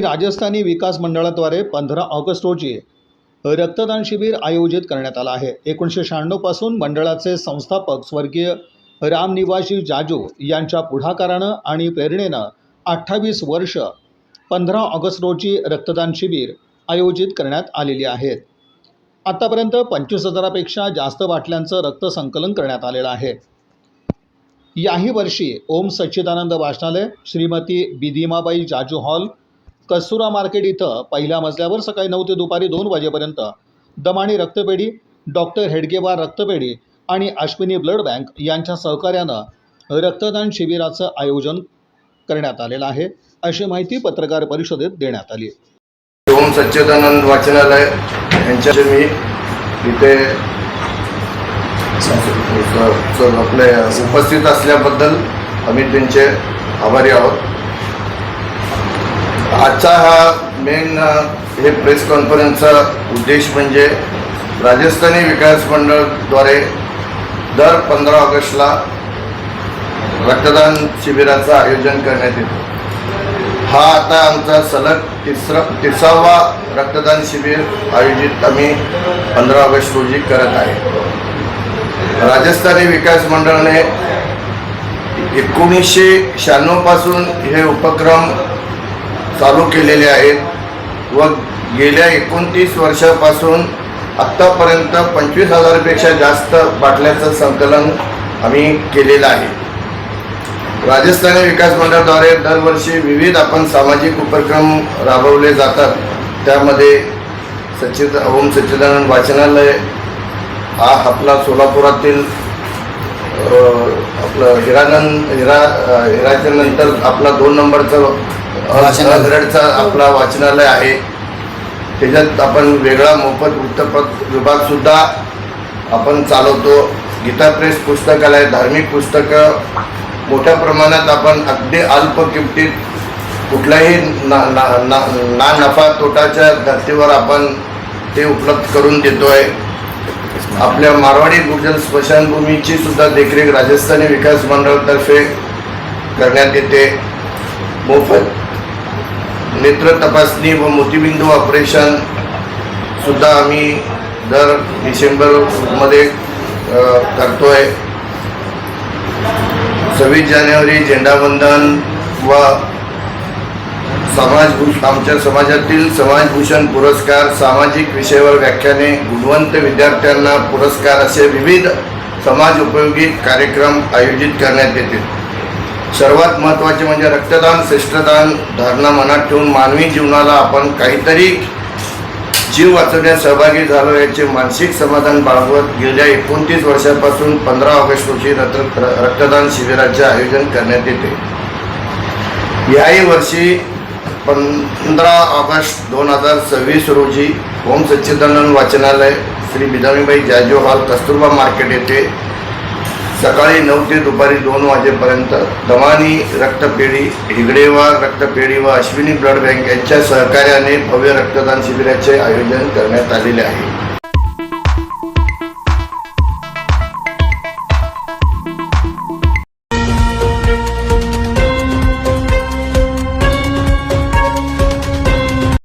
राजस्थानी विकास मंडळाद्वारे 15 ऑगस्ट रोजी रक्तदान शिबिर आयोजित करण्यात आलं आहे। 1996 पासून मंडळाचे संस्थापक स्वर्गीय रामनिवासी जाजू यांच्या पुढाकारानं आणि प्रेरणेनं 28 वर्ष 15 ऑगस्ट रोजी रक्तदान शिबिर आयोजित करण्यात आलेली आहेत। आतापर्यंत 25,000पेक्षा जास्त बाटल्यांचं रक्त संकलन करण्यात आलेलं आहे। याही वर्षी ओम सच्चिदानंद वाचनालय, श्रीमती बिदिमाबाई जाजू हॉल, कस्तुरा मार्केट इथं पहिल्या मजल्यावर सकाळी 9 ते दुपारी 2 वाजेपर्यंत दमाणी रक्तपेढी, डॉक्टर हेडगेवार रक्तपेढी आणि अश्विनी ब्लड बँक यांच्या सहकार्यानं रक्तदान शिबिराचं आयोजन करण्यात आलेलं आहे, अशी माहिती पत्रकार परिषदेत देण्यात आली। ओम सच्चिदानंद वाचनालय यांच्या मी इथे आपले उपस्थित असल्याबद्दल आम्ही त्यांचे आभारी आहोत। आजचा हा मेन हे प्रेस कॉन्फरन्सचा उद्देश म्हणजे राजस्थानी विकास मंडळाद्वारे दर 15 ऑगस्टला रक्तदान शिबिराचं आयोजन करण्यात येतं। हा आता आमचा सलग तिसरावा रक्तदान शिबिर आयोजित आम्ही 15 ऑगस्ट रोजी करत आहे। राजस्थानी विकास मंडळाने 1996 पासून हे उपक्रम चालू केलेले आहेत व गेल्या 29 वर्षापासून आत्तापर्यंत 25,000पेक्षा जास्त बाटल्याचं संकलन आम्ही केलेलं आहे। राजस्थानी विकास मंडळाद्वारे दरवर्षी विविध सामाजिक उपक्रम राबवले जातात। त्यामध्ये ओम सच्चिदानंद वाचनालय हा आपला सोलापुरातील आपलं हिराच्या नंतर आपला 2 नंबरचं ग्रेडचा आपला वाचनालय आहे। त्याच्यात आपण वेगळा मोफत वृत्तपत्र विभागसुद्धा आपण चालवतो। गीता प्रेस पुस्तकालय, धार्मिक पुस्तकं मोठ्या प्रमाणात आपण अगदी अल्प किमतीत कुठल्याही ना नफा तोटाच्या धर्तीवर आपण ते उपलब्ध करून देतो आहे। आपल्या मारवाडी गुर्जर स्मशानभूमीची सुद्धा देखरेख राजस्थानी विकास मंडळातर्फे करण्यात येते। मोफत नेत्र तपासणी व मोतीबिंदू ऑपरेशन सुद्धा आम्ही दर डिसेंबरमध्ये करतोय। 26 जानेवारी झेंडावंदन व आमच्या समाजातील समाजभूषण पुरस्कार, सामाजिक विषयावर व्याख्याने, गुणवंत विद्यार्थ्यांना पुरस्कार असे विविध समाज उपयोगी कार्यक्रम आयोजित करण्यात येतील। सर्वात महत्त्वाचे म्हणजे रक्तदान श्रेष्ठदान धारणा मनात ठेवून मानवी जीवनाला आपण काहीतरी जीव वाचवण्यात सहभागी झालो याचे मानसिक समाधान बाळगत गेल्या 29 वर्षापासून 15 ऑगस्ट रोजी रक्तदान शिबिराचे आयोजन करण्यात येते। याही वर्षी 15 ऑगस्ट 2026 रोजी ओम सच्चिदानंद वाचनालय, श्री बिदामीबाई जाजू हॉल, कस्तुरबा मार्केट येथे सकाळी 9 ते दुपारी 2 वाजेपर्यंत दमानी रक्तपेढी, हेगडेवार रक्तपेढी व अश्विनी ब्लड बँक यांच्या सहकार्याने भव्य रक्तदान शिबिराचे आयोजन करण्यात आलेले आहे।